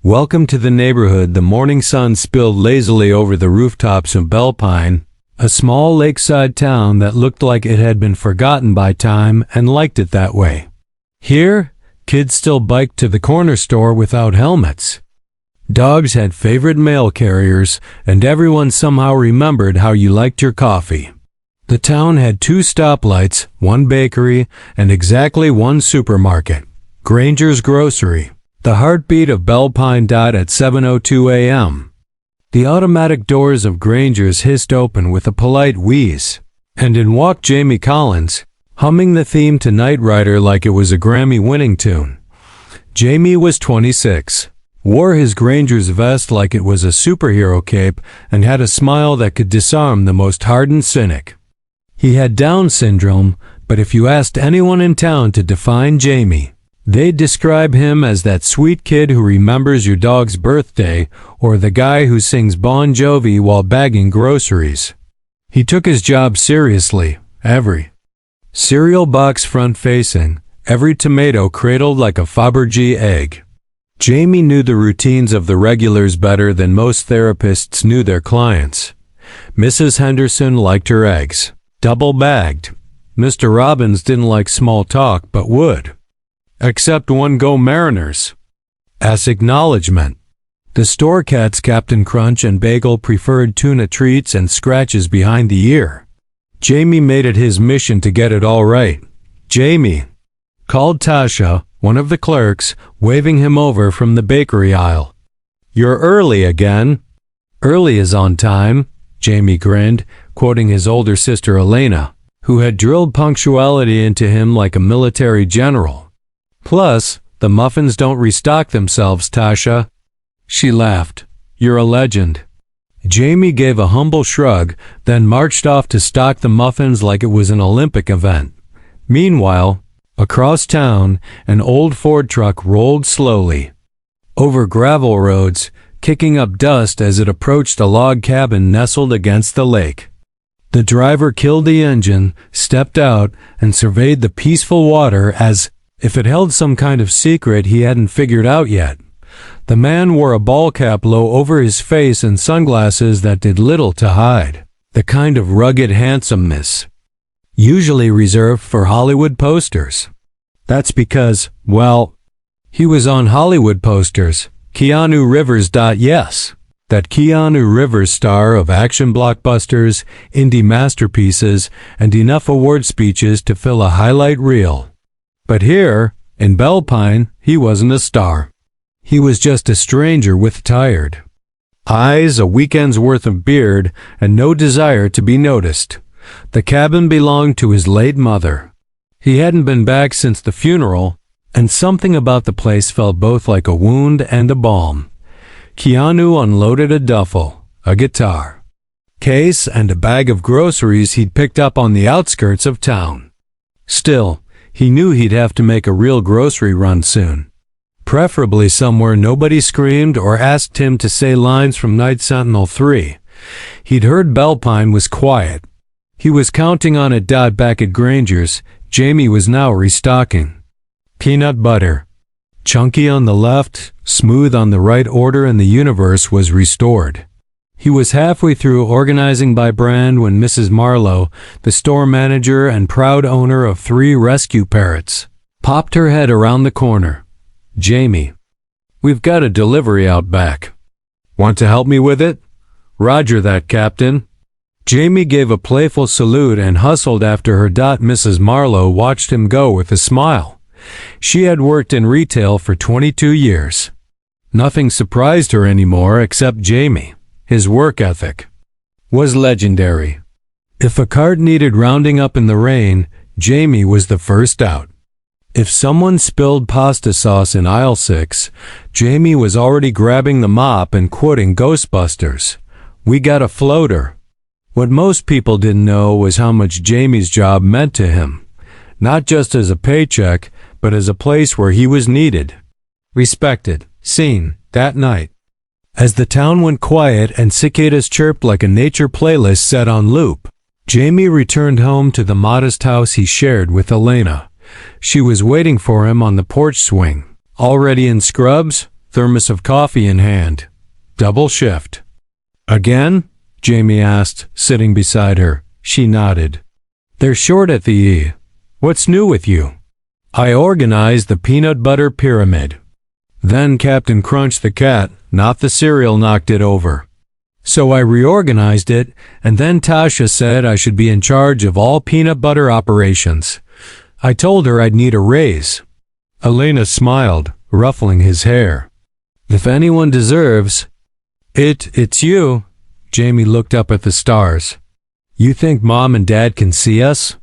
Welcome to the neighborhood. The morning sun spilled lazily over the rooftops of Bellpine, a small lakeside town that looked like it had been forgotten by time and liked it that way. Here, kids still biked to the corner store without helmets. Dogs had favorite mail carriers, and everyone somehow remembered how you liked your coffee. The town had 2 stoplights, 1 bakery, and exactly 1 supermarket, Granger's Grocery. The heartbeat of Bellpine died at 7:02 a.m. The automatic doors of Granger's hissed open with a polite wheeze, and in walked Jamie Collins, humming the theme to Knight Rider like it was a Grammy-winning tune. Jamie was 26, wore his Granger's vest like it was a superhero cape, and had a smile that could disarm the most hardened cynic. He had Down syndrome, but if you asked anyone in town to define Jamie, they'd describe him as that sweet kid who remembers your dog's birthday or the guy who sings Bon Jovi while bagging groceries. He took his job seriously, every cereal box front-facing, every tomato cradled like a Fabergé egg. Jamie knew the routines of the regulars better than most therapists knew their clients. Mrs. Henderson liked her eggs double-bagged. Mr. Robbins didn't like small talk but would. Except one Go Mariners. As acknowledgement. The store cats Captain Crunch and Bagel preferred tuna treats and scratches behind the ear. Jamie made it his mission to get it all right. Jamie called Tasha, one of the clerks, waving him over from the bakery aisle. "You're early again." "Early is on time," Jamie grinned, quoting his older sister Elena, who had drilled punctuality into him like a military general. "Plus, the muffins don't restock themselves, Tasha." She laughed. "You're a legend." Jamie gave a humble shrug, then marched off to stock the muffins like it was an Olympic event. Meanwhile, across town, an old Ford truck rolled slowly over gravel roads, kicking up dust as it approached a log cabin nestled against the lake. The driver killed the engine, stepped out, and surveyed the peaceful water as if it held some kind of secret he hadn't figured out yet. The man wore a ball cap low over his face and sunglasses that did little to hide the kind of rugged handsomeness usually reserved for Hollywood posters. That's because, well, he was on Hollywood posters. KeanuReeves. Yes, that Keanu Reeves star of action blockbusters, indie masterpieces, and enough award speeches to fill a highlight reel. But here, in Bellpine, he wasn't a star. He was just a stranger with tired eyes, a weekend's worth of beard, and no desire to be noticed. The cabin belonged to his late mother. He hadn't been back since the funeral, and something about the place felt both like a wound and a balm. Keanu unloaded a duffel, a guitar case, and a bag of groceries he'd picked up on the outskirts of town. Still, he knew he'd have to make a real grocery run soon. Preferably somewhere nobody screamed or asked him to say lines from Night Sentinel 3. He'd heard Bellpine was quiet. He was counting on it. Back at Granger's, Jamie was now restocking. Peanut butter. Chunky on the left, smooth on the right. Order in the universe was restored. He was halfway through organizing by brand when Mrs. Marlowe, the store manager and proud owner of 3 rescue parrots, popped her head around the corner. "Jamie, we've got a delivery out back. Want to help me with it?" "Roger that, Captain." Jamie gave a playful salute and hustled after her. Mrs. Marlowe watched him go with a smile. She had worked in retail for 22 years. Nothing surprised her anymore except Jamie. His work ethic was legendary. If a cart needed rounding up in the rain, Jamie was the first out. If someone spilled pasta sauce in aisle 6, Jamie was already grabbing the mop and quoting Ghostbusters. "We got a floater." What most people didn't know was how much Jamie's job meant to him, not just as a paycheck, but as a place where he was needed, respected, seen. That night, as the town went quiet and cicadas chirped like a nature playlist set on loop, Jamie returned home to the modest house he shared with Elena. She was waiting for him on the porch swing, already in scrubs, thermos of coffee in hand. Double shift. Again? Jamie asked, sitting beside her. She nodded. They're short at the E. What's new with you? I organized the peanut butter pyramid. Then Captain Crunch the cat, not the cereal, knocked it over. So I reorganized it, and then Tasha said I should be in charge of all peanut butter operations. I told her I'd need a raise. Elena smiled, ruffling his hair. If anyone deserves, it's you. Jamie looked up at the stars. You think Mom and Dad can see us?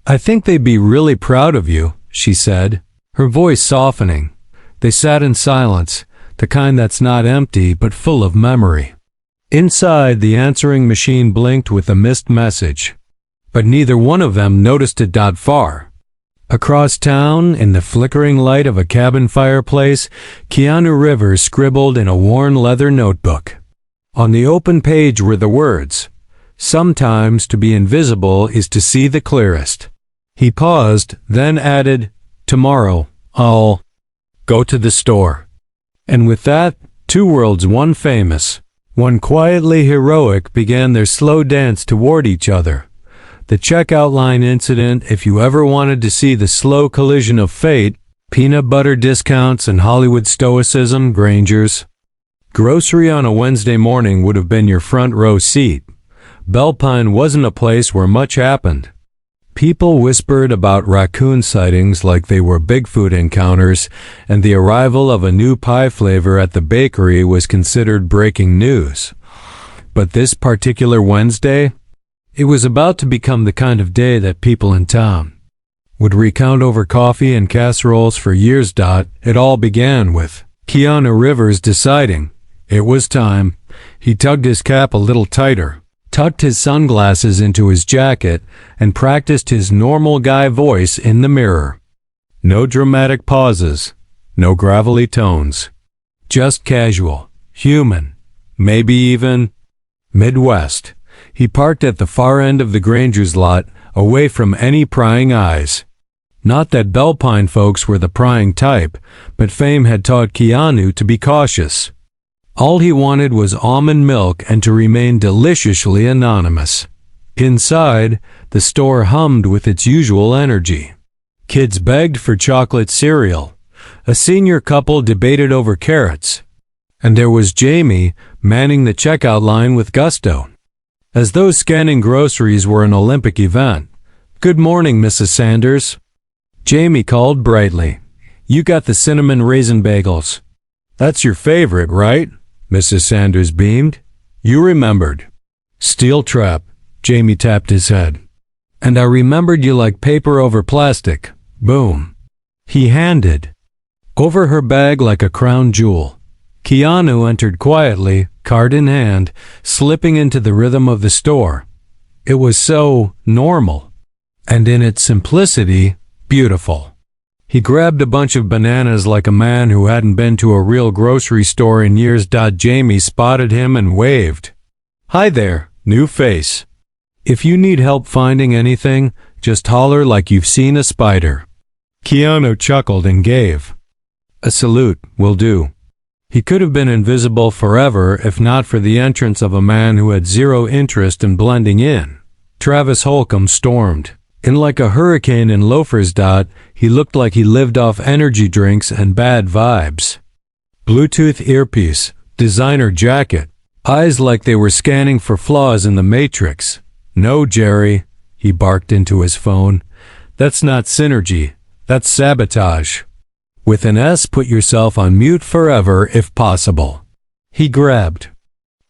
I think they'd be really proud of you, she said, her voice softening. They sat in silence, the kind that's not empty but full of memory. Inside, the answering machine blinked with a missed message. But neither one of them noticed it. Far across town, in the flickering light of a cabin fireplace, KeanuReeves scribbled in a worn leather notebook. On the open page were the words, "Sometimes to be invisible is to see the clearest." He paused, then added, "Tomorrow, I'll go to the store." And with that, two worlds, one famous, one quietly heroic, began their slow dance toward each other. The checkout line incident, if you ever wanted to see the slow collision of fate, peanut butter discounts and Hollywood stoicism, Granger's grocery on a Wednesday morning would have been your front row seat. Bellpine wasn't a place where much happened. People whispered about raccoon sightings like they were Bigfoot encounters, and the arrival of a new pie flavor at the bakery was considered breaking news. But this particular Wednesday, it was about to become the kind of day that people in town would recount over coffee and casseroles for years. It all began with KeanuReeves deciding it was time. He tugged his cap a little tighter, tucked his sunglasses into his jacket, and practiced his normal guy voice in the mirror. No dramatic pauses, no gravelly tones. Just casual, human, maybe even Midwest. He parked at the far end of the Granger's lot, away from any prying eyes. Not that Bellpine folks were the prying type, but fame had taught Keanu to be cautious. All he wanted was almond milk and to remain deliciously anonymous. Inside, the store hummed with its usual energy. Kids begged for chocolate cereal. A senior couple debated over carrots. And there was Jamie, manning the checkout line with gusto, as though scanning groceries were an Olympic event. "Good morning, Mrs. Sanders," Jamie called brightly. "You got the cinnamon raisin bagels." "That's your favorite, right?" Mrs. Sanders beamed. "You remembered." "Steel trap," Jamie tapped his head. "And I remembered you like paper over plastic." Boom. He handed over her bag like a crown jewel. Keanu entered quietly, card in hand, slipping into the rhythm of the store. It was so normal, and in its simplicity, beautiful. He grabbed a bunch of bananas like a man who hadn't been to a real grocery store in years. Jamie spotted him and waved. "Hi there, new face. If you need help finding anything, just holler like you've seen a spider." Keanu chuckled and gave a salute. "Will do." He could have been invisible forever if not for the entrance of a man who had zero interest in blending in. Travis Holcomb stormed in like a hurricane in loafers. He looked like he lived off energy drinks and bad vibes. Bluetooth earpiece, designer jacket, eyes like they were scanning for flaws in the Matrix. "No, Jerry," he barked into his phone. "That's not synergy. That's sabotage. With an S, put yourself on mute forever if possible." He grabbed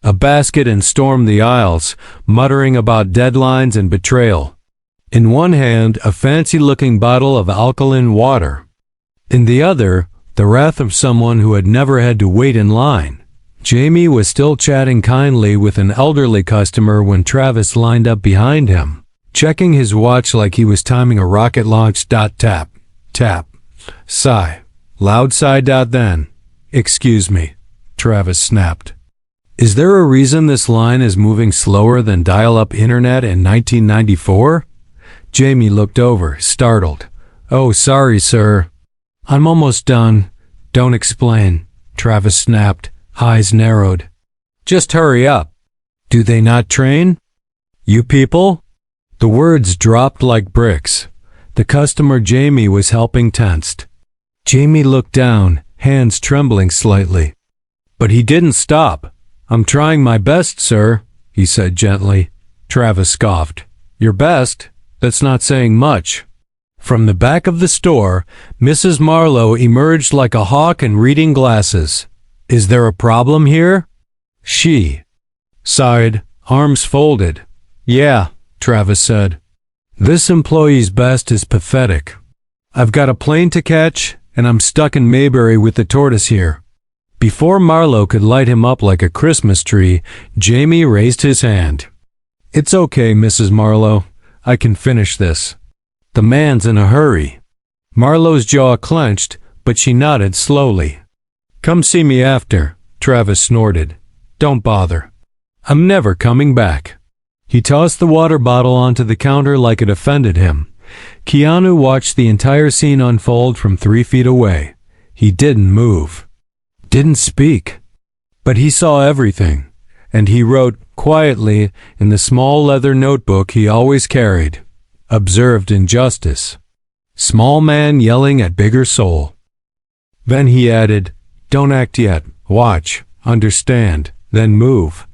a basket and stormed the aisles, muttering about deadlines and betrayal. In one hand, a fancy-looking bottle of alkaline water. In the other, the wrath of someone who had never had to wait in line. Jamie was still chatting kindly with an elderly customer when Travis lined up behind him, checking his watch like he was timing a rocket launch. Tap, tap, sigh, loud sigh. Then, "Excuse me," Travis snapped. "Is there a reason this line is moving slower than dial-up internet in 1994? Jamie looked over, startled. "Oh, sorry, sir. I'm almost done. Don't explain." Travis snapped, eyes narrowed. Just hurry up. Do they not train? You people? The words dropped like bricks. The customer Jamie was helping tensed. Jamie looked down, hands trembling slightly. But he didn't stop. I'm trying my best, sir, he said gently. Travis scoffed. Your best? That's not saying much. From the back of the store, Mrs. Marlowe emerged like a hawk in reading glasses. Is there a problem here? She sighed, arms folded. Yeah, Travis said. This employee's best is pathetic. I've got a plane to catch, and I'm stuck in Mayberry with the tortoise here. Before Marlowe could light him up like a Christmas tree, Jamie raised his hand. It's okay, Mrs. Marlowe. I can finish this. The man's in a hurry. Marlowe's jaw clenched, but she nodded slowly. Come see me after, Travis snorted. Don't bother. I'm never coming back. He tossed the water bottle onto the counter like it offended him. Keanu watched the entire scene unfold from 3 feet away. He didn't move. Didn't speak. But he saw everything, and he wrote quietly in the small leather notebook he always carried. Observed injustice. Small man yelling at bigger soul. Then he added, Don't act yet. Watch. Understand. Then move.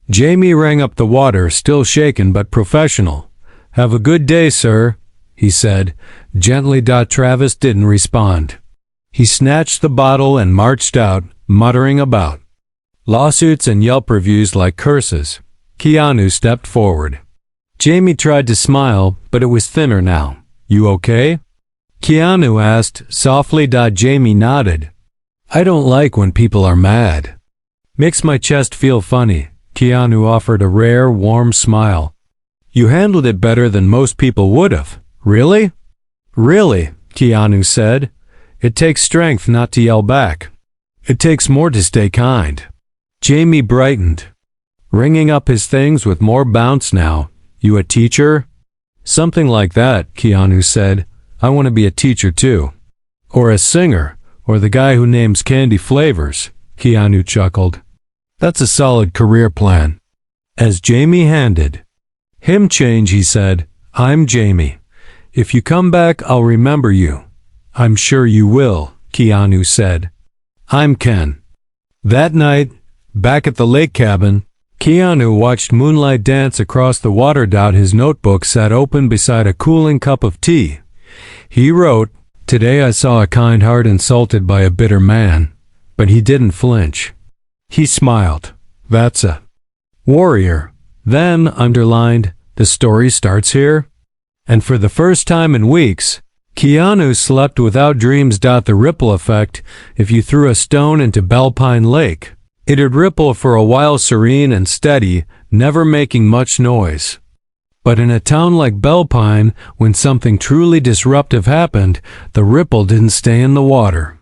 Jamie rang up the water, still shaken but professional. Have a good day, sir, he said, gently. Travis didn't respond. He snatched the bottle and marched out, muttering about lawsuits and Yelp reviews like curses. Keanu stepped forward. Jamie tried to smile, but it was thinner now. You okay? Keanu asked, softly. Jamie nodded. I don't like when people are mad. Makes my chest feel funny. Keanu offered a rare, warm smile. You handled it better than most people would have. Really? Really, Keanu said. It takes strength not to yell back. It takes more to stay kind. Jamie brightened, ringing up his things with more bounce now. You a teacher? Something like that, Keanu said. I want to be a teacher too. Or a singer, or the guy who names candy flavors, Keanu chuckled. That's a solid career plan. As Jamie handed him change, he said, I'm Jamie. If you come back, I'll remember you. I'm sure you will, Keanu said. I'm Ken. That night, back at the lake cabin, Keanu watched moonlight dance across the water. His notebook sat open beside a cooling cup of tea. He wrote, Today I saw a kind heart insulted by a bitter man, but he didn't flinch. He smiled. That's a warrior. Then, underlined, the story starts here. And for the first time in weeks, Keanu slept without dreams. The ripple effect, if you threw a stone into Bellpine Lake, it'd ripple for a while, serene and steady, never making much noise. But in a town like Bellpine, when something truly disruptive happened, the ripple didn't stay in the water.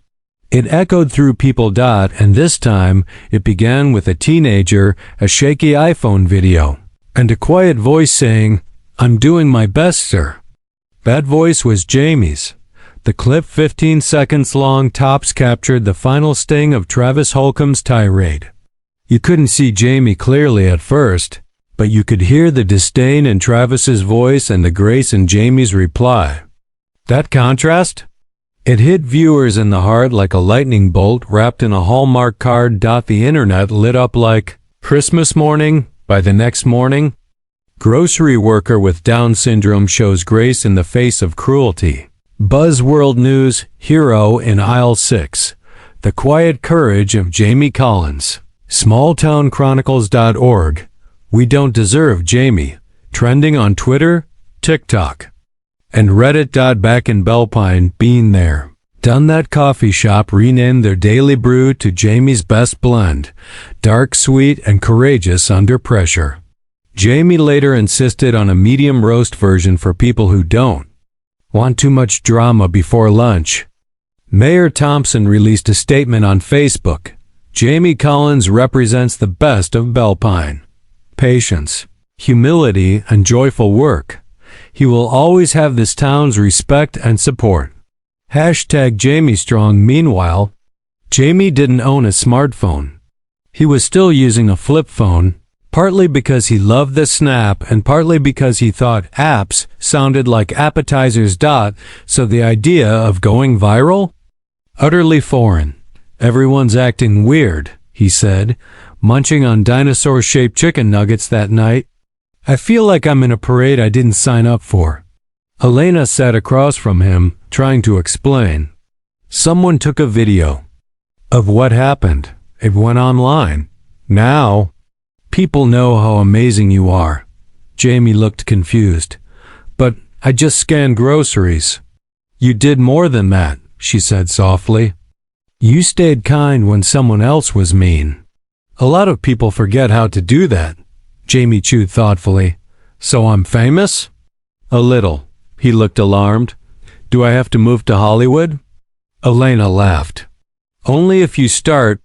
It echoed through people. And this time, it began with a teenager, a shaky iPhone video, and a quiet voice saying, I'm doing my best, sir. That voice was Jamie's. The clip, 15 seconds long tops, captured the final sting of Travis Holcomb's tirade. You couldn't see Jamie clearly at first, but you could hear the disdain in Travis's voice and the grace in Jamie's reply. That contrast? It hit viewers in the heart like a lightning bolt wrapped in a Hallmark card. The internet lit up like Christmas morning. By the next morning, grocery worker with Down syndrome shows grace in the face of cruelty. Buzzworld News, hero in aisle 6. The quiet courage of Jamie Collins. Smalltownchronicles.org. We don't deserve Jamie. Trending on Twitter, TikTok, and Reddit. Back in Bellpine, been there, done that. Coffee shop renamed their daily brew to Jamie's Best Blend. Dark, sweet, and courageous under pressure. Jamie later insisted on a medium roast version for people who don't want too much drama before lunch. Mayor Thompson released a statement on Facebook. Jamie Collins represents the best of Bellpine. Patience, humility, and joyful work. He will always have this town's respect and support. #JamieStrong. Meanwhile, Jamie didn't own a smartphone. He was still using a flip phone, partly because he loved the snap and partly because he thought apps sounded like appetizers. So the idea of going viral? Utterly foreign. Everyone's acting weird, he said, munching on dinosaur-shaped chicken nuggets that night. I feel like I'm in a parade I didn't sign up for. Elena sat across from him, trying to explain. Someone took a video of what happened. It went online. Now, people know how amazing you are. Jamie looked confused. But I just scanned groceries. You did more than that, she said softly. You stayed kind when someone else was mean. A lot of people forget how to do that. Jamie chewed thoughtfully. So I'm famous? A little. He looked alarmed. Do I have to move to Hollywood? Elena laughed. Only if you start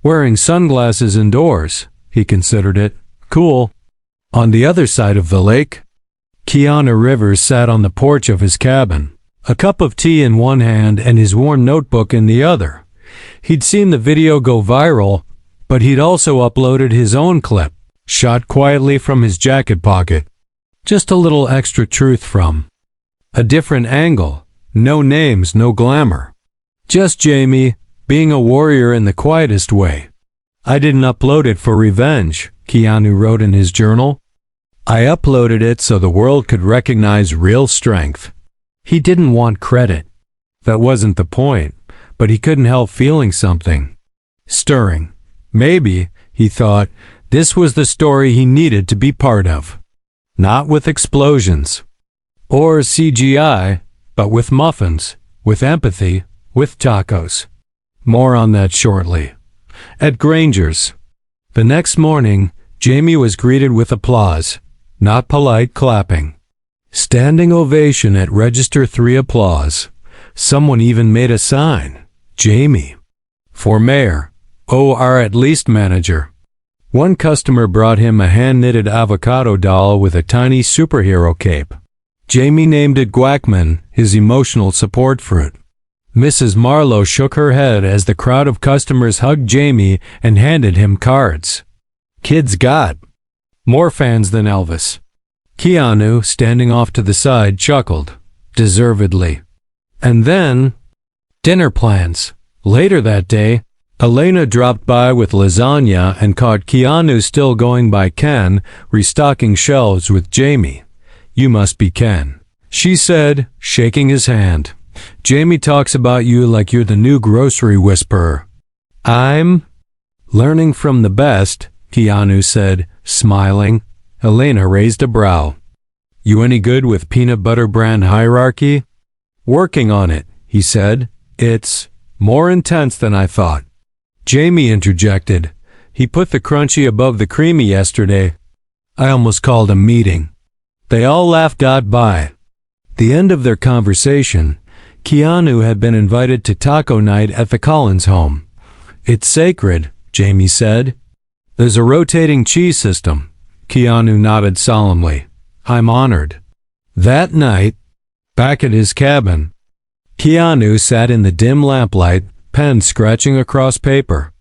wearing sunglasses indoors. He considered it. Cool. On the other side of the lake, KeanuReeves sat on the porch of his cabin, a cup of tea in one hand and his worn notebook in the other. He'd seen the video go viral, but he'd also uploaded his own clip, shot quietly from his jacket pocket. Just a little extra truth from a different angle. No names, no glamour. Just Jamie, being a warrior in the quietest way. I didn't upload it for revenge, Keanu wrote in his journal. I uploaded it so the world could recognize real strength. He didn't want credit. That wasn't the point, but he couldn't help feeling something stirring. Maybe, he thought, this was the story he needed to be part of. Not with explosions or CGI, but with muffins, with empathy, with tacos. More on that shortly. At Granger's. The next morning, Jamie was greeted with applause, not polite clapping. Standing ovation at Register 3 applause. Someone even made a sign. Jamie. For mayor. Or at least manager. One customer brought him a hand-knitted avocado doll with a tiny superhero cape. Jamie named it Guackman, his emotional support fruit. Mrs. Marlowe shook her head as the crowd of customers hugged Jamie and handed him cards. Kids got more fans than Elvis. Keanu, standing off to the side, chuckled, deservedly. And then, dinner plans. Later that day, Elena dropped by with lasagna and caught Keanu still going by Ken, restocking shelves with Jamie. You must be Ken, she said, shaking his hand. Jamie talks about you like you're the new grocery whisperer. I'm learning from the best, Keanu said, smiling. Elena raised a brow. You any good with peanut butter brand hierarchy? Working on it, he said. It's more intense than I thought. Jamie interjected. He put the crunchy above the creamy yesterday. I almost called a meeting. They all laughed. By the end of their conversation, Keanu had been invited to taco night at the Collins home. It's sacred, Jamie said. There's a rotating cheese system. Keanu nodded solemnly. I'm honored. That night, back at his cabin, Keanu sat in the dim lamplight, pen scratching across paper.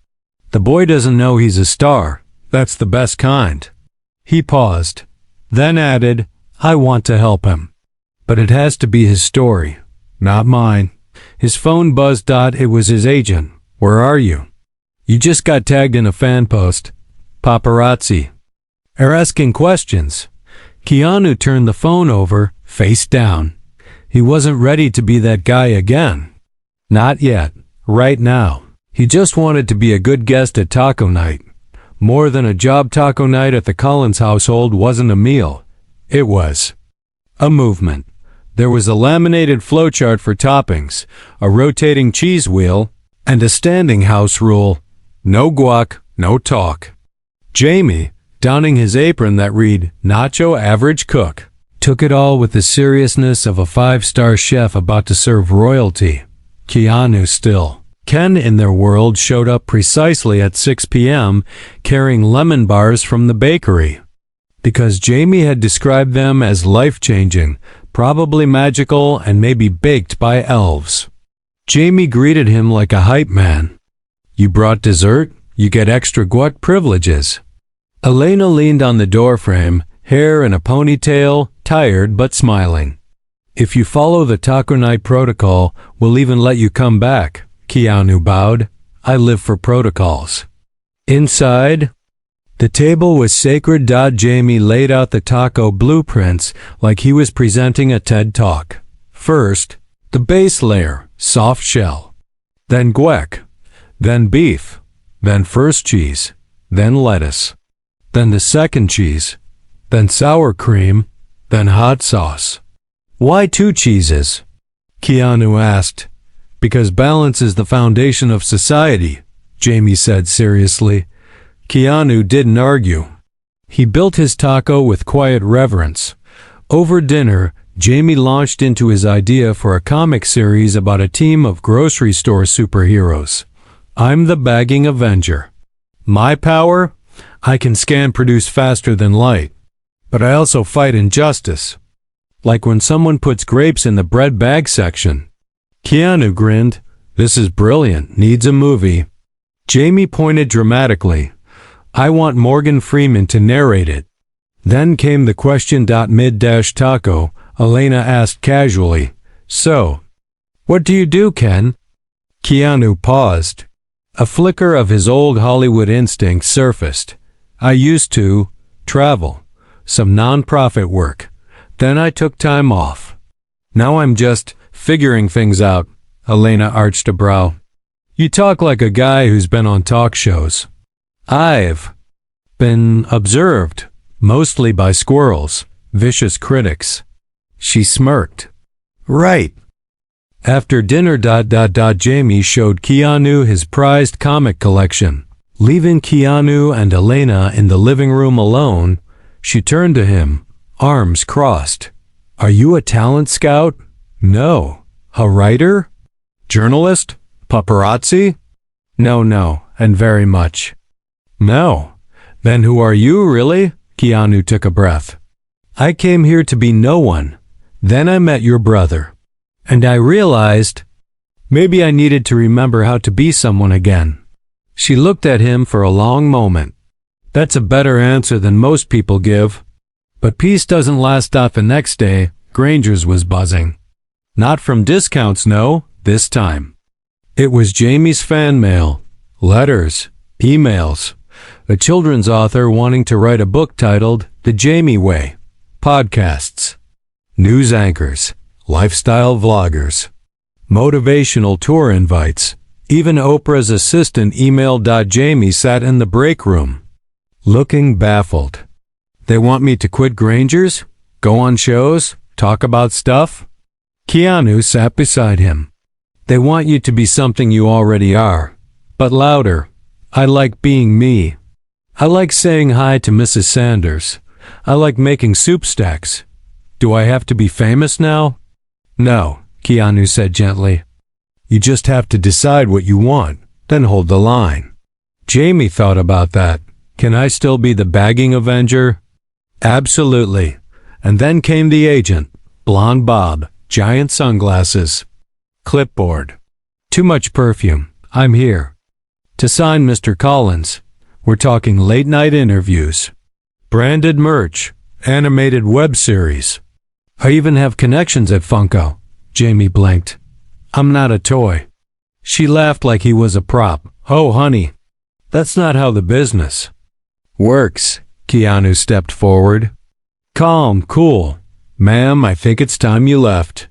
The boy doesn't know he's a star. That's the best kind. He paused, then added, I want to help him. But it has to be his story, not mine. His phone buzzed. It was his agent. Where are you? You just got tagged in a fan post. Paparazzi are asking questions. Keanu turned the phone over, face down. He wasn't ready to be that guy again. Not yet. Right now. He just wanted to be a good guest at taco night. More than a job. Taco night at the Collins household wasn't a meal. It was a movement. There was a laminated flowchart for toppings, a rotating cheese wheel, and a standing house rule. No guac, no talk. Jamie, donning his apron that read, Nacho Average Cook, took it all with the seriousness of a five-star chef about to serve royalty. Keanu still. Ken in their world showed up precisely at 6 p.m. carrying lemon bars from the bakery. Because Jamie had described them as life-changing, probably magical and maybe baked by elves. Jamie greeted him like a hype man. You brought dessert? You get extra guac privileges. Elena leaned on the doorframe, hair in a ponytail, tired but smiling. If you follow the taco night protocol, we'll even let you come back. Keanu bowed. I live for protocols. Inside, the table was sacred. Jamie laid out the taco blueprints like he was presenting a TED Talk. First, the base layer, soft shell. Then guac. Then beef. Then first cheese. Then lettuce. Then the second cheese. Then sour cream. Then hot sauce. Why 2 cheeses? Keanu asked. Because balance is the foundation of society, Jamie said seriously. Keanu didn't argue. He built his taco with quiet reverence. Over dinner, Jamie launched into his idea for a comic series about a team of grocery store superheroes. I'm the bagging Avenger. My power? I can scan produce faster than light. But I also fight injustice. Like when someone puts grapes in the bread bag section. Keanu grinned. This is brilliant. Needs a movie. Jamie pointed dramatically. I want Morgan Freeman to narrate it. Then came the question. Mid-taco, Elena asked casually. So, what do you do, Ken? Keanu paused. A flicker of his old Hollywood instinct surfaced. I used to travel. Some non-profit work. Then I took time off. Now I'm just figuring things out. Elena arched a brow. You talk like a guy who's been on talk shows. I've been observed, mostly by squirrels, vicious critics. She smirked. Right. After dinner, Jamie showed Keanu his prized comic collection. Leaving Keanu and Elena in the living room alone, she turned to him, arms crossed. Are you a talent scout? No. A writer? Journalist? Paparazzi? No, and very much. No. Then who are you, really? Keanu took a breath. I came here to be no one. Then I met your brother. And I realized maybe I needed to remember how to be someone again. She looked at him for a long moment. That's a better answer than most people give. But peace doesn't last. The next day, Granger's was buzzing. Not from discounts, no, this time. It was Jamie's fan mail, letters, emails, a children's author wanting to write a book titled The Jamie Way, podcasts, news anchors, lifestyle vloggers, motivational tour invites. Even Oprah's assistant emailed. Jamie sat in the break room, looking baffled. They want me to quit Granger's? Go on shows? Talk about stuff? Keanu sat beside him. They want you to be something you already are, but louder. I like being me. I like saying hi to Mrs. Sanders. I like making soup stacks. Do I have to be famous now? No, Keanu said gently. You just have to decide what you want, then hold the line. Jamie thought about that. Can I still be the bagging Avenger? Absolutely. And then came the agent, blonde bob, giant sunglasses, clipboard. Too much perfume. I'm here. To sign Mr. Collins. We're talking late-night interviews, branded merch, animated web series. I even have connections at Funko. Jamie blinked. I'm not a toy. She laughed like he was a prop. Oh, honey, that's not how the business works. Keanu stepped forward. Calm, cool. Ma'am, I think it's time you left.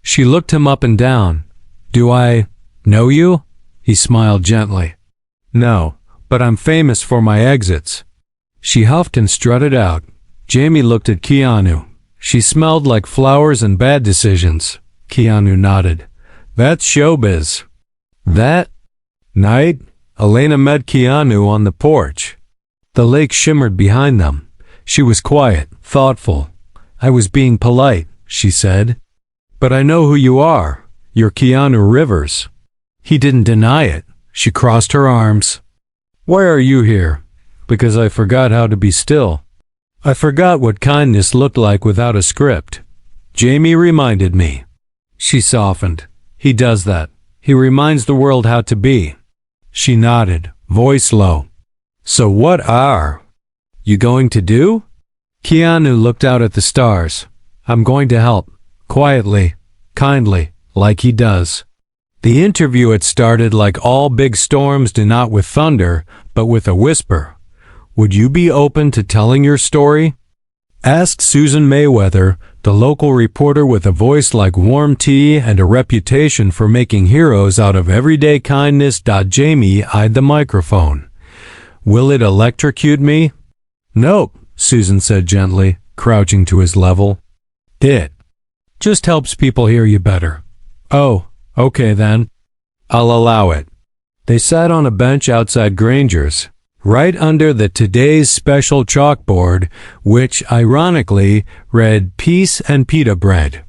She looked him up and down. Do I know you? He smiled gently. No, but I'm famous for my exits. She huffed and strutted out. Jamie looked at Keanu. She smelled like flowers and bad decisions. Keanu nodded. That's showbiz. That night, Elena met Keanu on the porch. The lake shimmered behind them. She was quiet, thoughtful. I was being polite, she said. But I know who you are. You're Keanu Reeves. He didn't deny it. She crossed her arms. Why are you here? Because I forgot how to be still. I forgot what kindness looked like without a script. Jamie reminded me. She softened. He does that. He reminds the world how to be. She nodded, voice low. So what are you going to do? Keanu looked out at the stars. I'm going to help. Quietly, kindly, like he does. The interview had started like all big storms do, not with thunder, but with a whisper. Would you be open to telling your story? Asked Susan Mayweather, the local reporter with a voice like warm tea and a reputation for making heroes out of everyday kindness. Jamie eyed the microphone. Will it electrocute me? Nope, Susan said gently, crouching to his level. It just helps people hear you better. Oh, okay then. I'll allow it. They sat on a bench outside Granger's, right under the Today's Special chalkboard, which, ironically, read Peace and Pita Bread.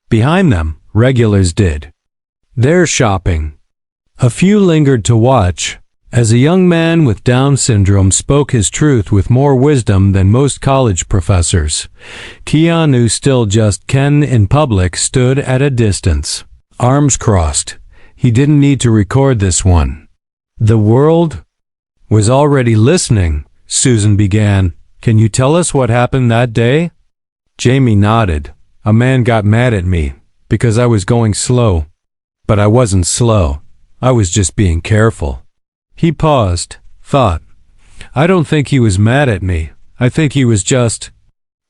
Behind them, regulars did their shopping. A few lingered to watch, as a young man with Down syndrome spoke his truth with more wisdom than most college professors. Keanu, still just Ken in public, stood at a distance, arms crossed. He didn't need to record this one. The world was already listening. Susan began. Can you tell us what happened that day? Jamie nodded. A man got mad at me because I was going slow. But I wasn't slow. I was just being careful. He paused, thought. I don't think he was mad at me. I think he was just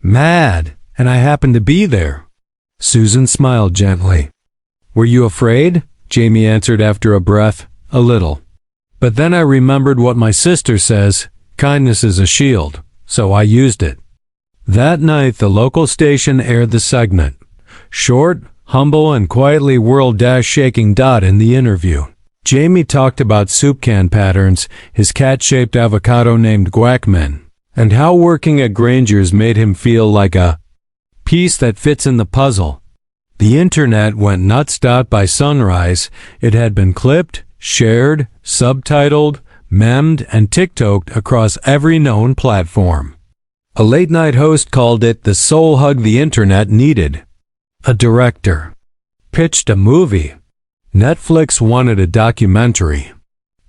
mad, and I happened to be there. Susan smiled gently. Were you afraid? Jamie answered after a breath. A little. But then I remembered what my sister says, kindness is a shield, so I used it. That night the local station aired the segment. Short, humble, and quietly world-shaking in the interview. Jamie talked about soup can patterns, his cat-shaped avocado named Guacman, and how working at Granger's made him feel like a piece that fits in the puzzle. The internet went nuts. By sunrise, it had been clipped, shared, subtitled, memmed, and TikToked across every known platform. A late-night host called it the soul hug the internet needed. A director pitched a movie. Netflix wanted a documentary.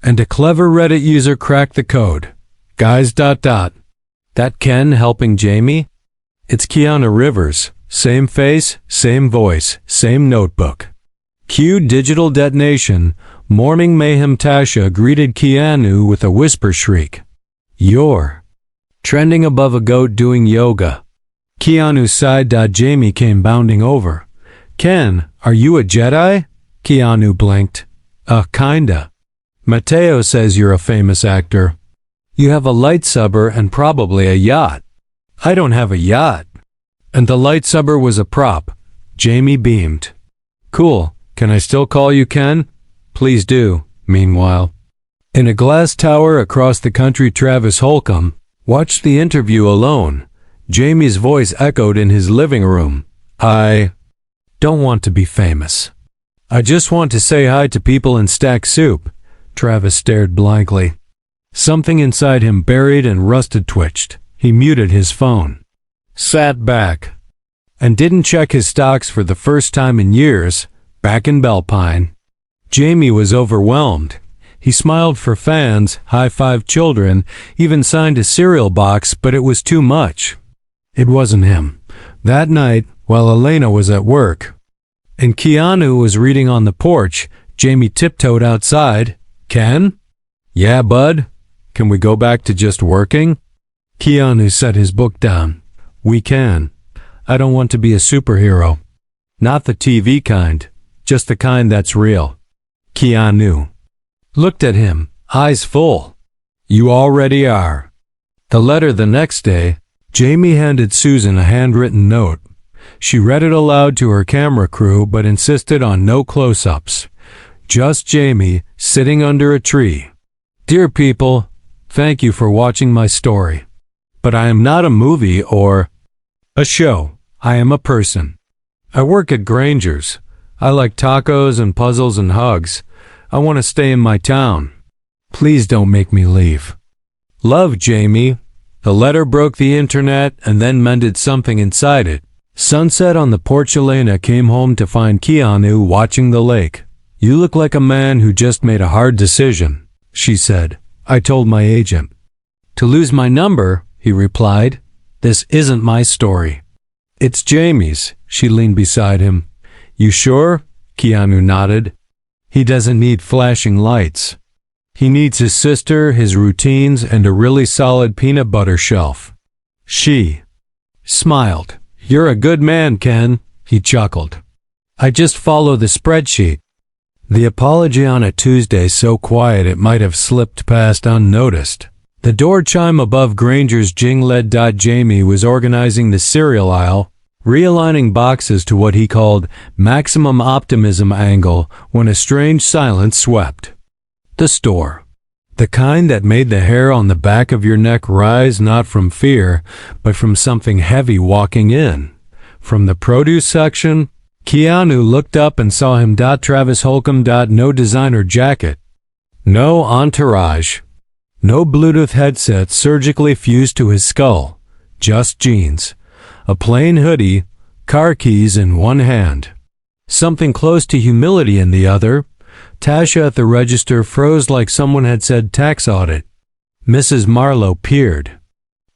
And a clever Reddit user cracked the code. Guys. That Ken helping Jamie? It's Keanu Reeves. Same face, same voice, same notebook. Cue digital detonation. Morning mayhem. Tasha greeted Keanu with a whisper shriek. You're trending above a goat doing yoga. Keanu sighed. Jamie came bounding over. Ken, are you a Jedi? Keanu blinked. Kinda. Mateo says you're a famous actor. You have a lightsaber and probably a yacht. I don't have a yacht. And the lightsaber was a prop. Jamie beamed. Cool. Can I still call you Ken? Please do. Meanwhile, in a glass tower across the country, Travis Holcomb watched the interview alone. Jamie's voice echoed in his living room. I don't want to be famous. I just want to say hi to people and stack soup. Travis stared blankly. Something inside him, buried and rusted, twitched. He muted his phone, sat back, and didn't check his stocks for the first time in years, back in Bellpine. Jamie was overwhelmed. He smiled for fans, high-fived children, even signed a cereal box, but it was too much. It wasn't him. That night, while Elena was at work, and Keanu was reading on the porch, Jamie tiptoed outside. Ken? Yeah, bud? Can we go back to just working? Keanu set his book down. We can. I don't want to be a superhero. Not the TV kind, just the kind that's real. Keanu looked at him, eyes full. You already are. The letter the next day, Jamie handed Susan a handwritten note. She read it aloud to her camera crew but insisted on no close-ups. Just Jamie, sitting under a tree. Dear people, thank you for watching my story. But I am not a movie or a show. I am a person. I work at Granger's. I like tacos and puzzles and hugs. I want to stay in my town. Please don't make me leave. Love, Jamie. The letter broke the internet and then mended something inside it. Sunset on the porch. Elena came home to find Keanu watching the lake. You look like a man who just made a hard decision. she said. I told my agent. To lose my number, he replied. This isn't my story. It's Jamie's. She leaned beside him. You sure? Keanu nodded. He doesn't need flashing lights. He needs his sister, his routines, and a really solid peanut butter shelf. She smiled. You're a good man, Ken, he chuckled. I just follow the spreadsheet. The apology on a Tuesday so quiet it might have slipped past unnoticed. The door chime above Granger's Jing led. Jamie was organizing the cereal aisle, realigning boxes to what he called maximum optimism angle when a strange silence swept the store. The kind that made the hair on the back of your neck rise not from fear, but from something heavy walking in. From the produce section, Keanu looked up and saw him. Travis Holcomb. No designer jacket. No entourage. No Bluetooth headset surgically fused to his skull. Just jeans. A plain hoodie, car keys in one hand. Something close to humility in the other. Tasha at the register froze like someone had said tax audit. Mrs. Marlowe peered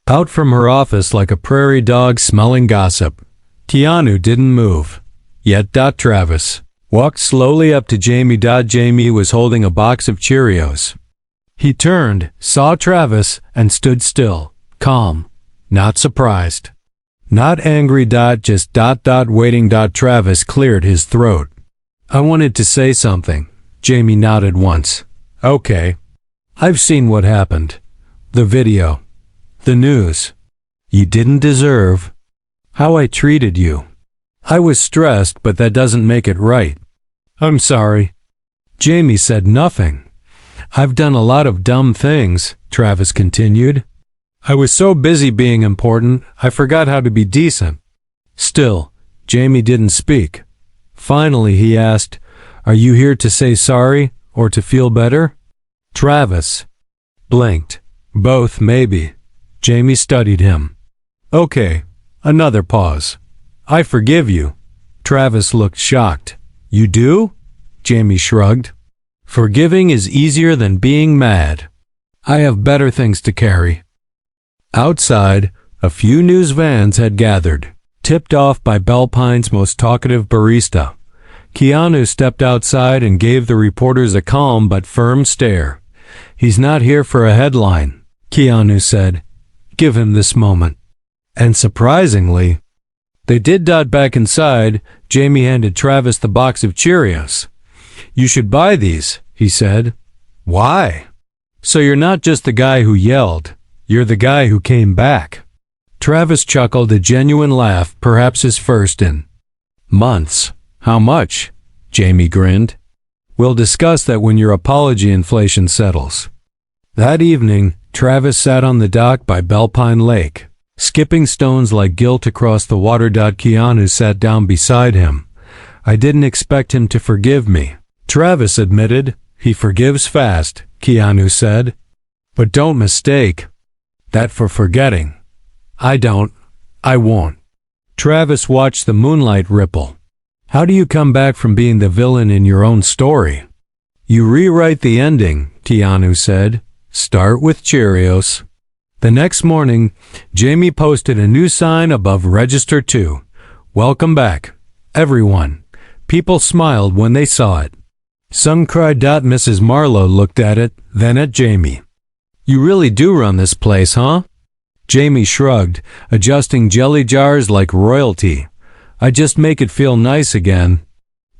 out from her office like a prairie dog smelling gossip. Keanu didn't move. Yet Travis walked slowly up to Jamie. Jamie was holding a box of Cheerios. He turned, saw Travis, and stood still, calm, not surprised. Not angry. Just waiting. Travis cleared his throat. I wanted to say something. Jamie nodded once. Okay. I've seen what happened. The video. The news. You didn't deserve how I treated you. I was stressed, but that doesn't make it right. I'm sorry. Jamie said nothing. I've done a lot of dumb things, Travis continued. I was so busy being important, I forgot how to be decent. Still, Jamie didn't speak. Finally, he asked, Are you here to say sorry or to feel better? Travis blinked. Both, maybe. Jamie studied him. Okay, another pause. I forgive you. Travis looked shocked. You do? Jamie shrugged. Forgiving is easier than being mad. I have better things to carry. Outside, a few news vans had gathered, tipped off by Bellpine's most talkative barista. Keanu stepped outside and gave the reporters a calm but firm stare. He's not here for a headline, Keanu said. Give him this moment. And surprisingly, they did. Back inside, Jamie handed Travis the box of Cheerios. You should buy these, he said. Why? So you're not just the guy who yelled. You're the guy who came back. Travis chuckled, a genuine laugh, perhaps his first in months. How much? Jamie grinned. We'll discuss that when your apology inflation settles. That evening, Travis sat on the dock by Bellpine Lake, skipping stones like guilt across the water. Keanu sat down beside him. I didn't expect him to forgive me, Travis admitted. He forgives fast, Keanu said. But don't mistake that for forgetting. I don't. I won't. Travis watched the moonlight ripple. How do you come back from being the villain in your own story? You rewrite the ending, Keanu said. Start with Cheerios. The next morning, Jamie posted a new sign above Register 2. Welcome back, everyone. People smiled when they saw it. Some cried. Mrs. Marlowe looked at it, then at Jamie. You really do run this place, huh? Jamie shrugged, adjusting jelly jars like royalty. I just make it feel nice again.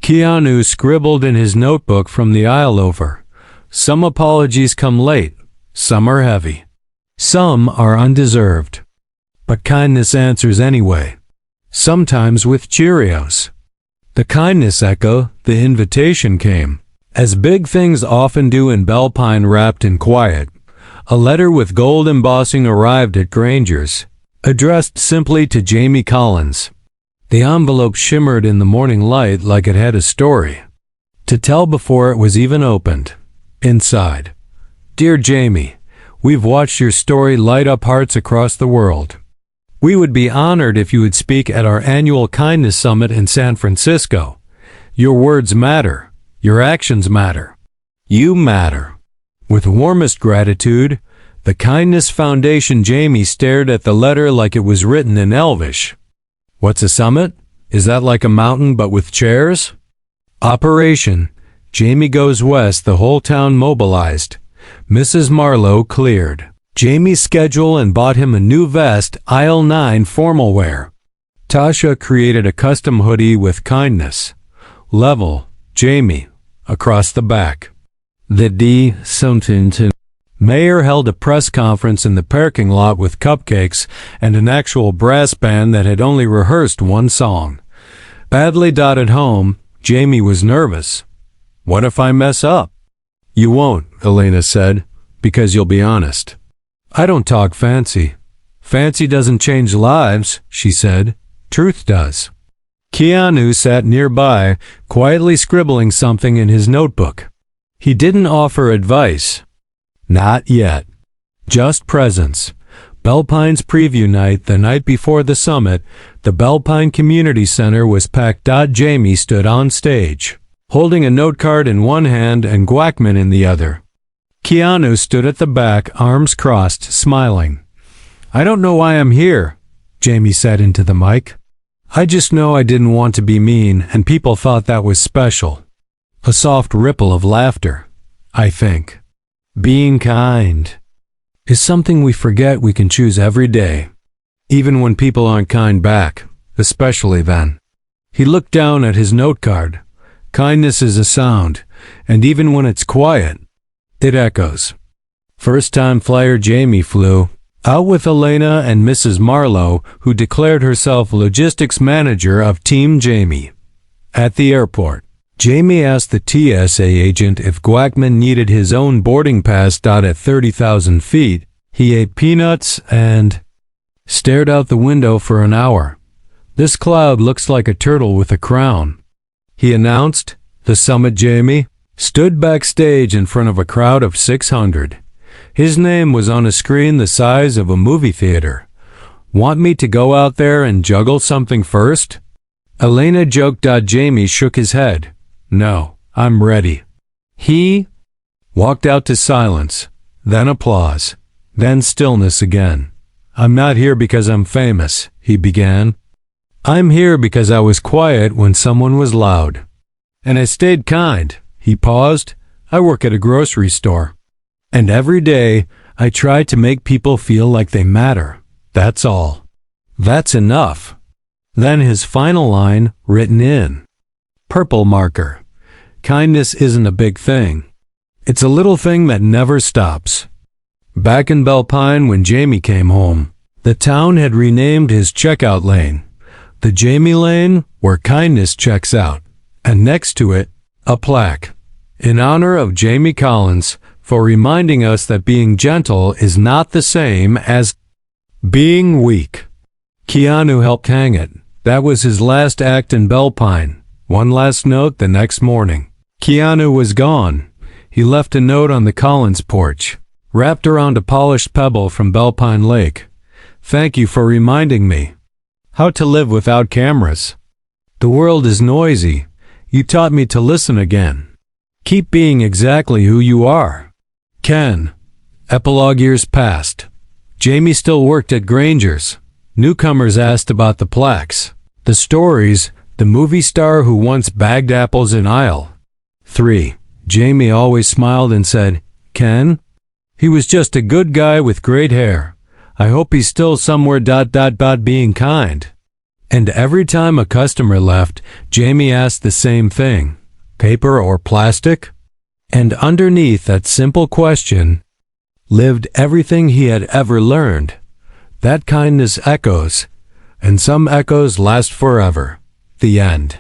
Keanu scribbled in his notebook from the aisle over. Some apologies come late. Some are heavy. Some are undeserved. But kindness answers anyway. Sometimes with Cheerios. The kindness echo, the invitation came. As big things often do in Bellpine, wrapped in quiet. A letter with gold embossing arrived at Granger's, addressed simply to Jamie Collins. The envelope shimmered in the morning light like it had a story to tell before it was even opened. Inside, Dear Jamie, we've watched your story light up hearts across the world. We would be honored if you would speak at our annual Kindness Summit in San Francisco. Your words matter. Your actions matter. You matter. With warmest gratitude, the Kindness Foundation. Jamie stared at the letter like it was written in Elvish. What's a summit? Is that like a mountain but with chairs? Operation Jamie Goes West. The whole town mobilized. Mrs. Marlowe cleared Jamie's schedule and bought him a new vest, aisle 9 formal wear. Tasha created a custom hoodie with kindness. Level, Jamie, across the back. The D. Something. Mayor held a press conference in the parking lot with cupcakes and an actual brass band that had only rehearsed one song. Badly at home, Jamie was nervous. What if I mess up? You won't, Elena said, because you'll be honest. I don't talk fancy. Fancy doesn't change lives, she said. Truth does. Keanu sat nearby, quietly scribbling something in his notebook. He didn't offer advice. Not yet. Just presence. Bellpine's preview night, the night before the summit, the Bellpine Community Center was packed. Jamie stood on stage, holding a note card in one hand and Guackman in the other. Keanu stood at the back, arms crossed, smiling. I don't know why I'm here, Jamie said into the mic. I just know I didn't want to be mean, and people thought that was special. A soft ripple of laughter, I think. Being kind is something we forget we can choose every day, even when people aren't kind back, especially then. He looked down at his note card. Kindness is a sound, and even when it's quiet, it echoes. First-time flyer Jamie flew out with Elena and Mrs. Marlowe, who declared herself logistics manager of Team Jamie. At the airport, Jamie asked the TSA agent if Guackman needed his own boarding pass. At 30,000 feet, he ate peanuts and stared out the window for an hour. This cloud looks like a turtle with a crown, he announced. The summit Jamie stood backstage in front of a crowd of 600. His name was on a screen the size of a movie theater. Want me to go out there and juggle something first? Elena joked. Jamie shook his head. No, I'm ready. He walked out to silence, then applause, then stillness again. I'm not here because I'm famous, he began. I'm here because I was quiet when someone was loud. And I stayed kind. He paused. I work at a grocery store. And every day, I try to make people feel like they matter. That's all. That's enough. Then his final line, written in purple marker. Kindness isn't a big thing. It's a little thing that never stops. Back in Bellpine, when Jamie came home, the town had renamed his checkout lane. The Jamie Lane, where kindness checks out. And next to it, a plaque. In honor of Jamie Collins, for reminding us that being gentle is not the same as being weak. Keanu helped hang it. That was his last act in Bellpine. One last note the next morning. Keanu was gone. He left a note on the Collins porch, wrapped around a polished pebble from Bellpine Lake. Thank you for reminding me how to live without cameras. The world is noisy. You taught me to listen again. Keep being exactly who you are. Ken. Epilogue. Years passed. Jamie still worked at Granger's. Newcomers asked about the plaques, the stories, the movie star who once bagged apples in aisle 3. Jamie always smiled and said, Ken? He was just a good guy with great hair. I hope he's still somewhere ... being kind. And every time a customer left, Jamie asked the same thing. Paper or plastic? And underneath that simple question lived everything he had ever learned. That kindness echoes, and some echoes last forever. The end.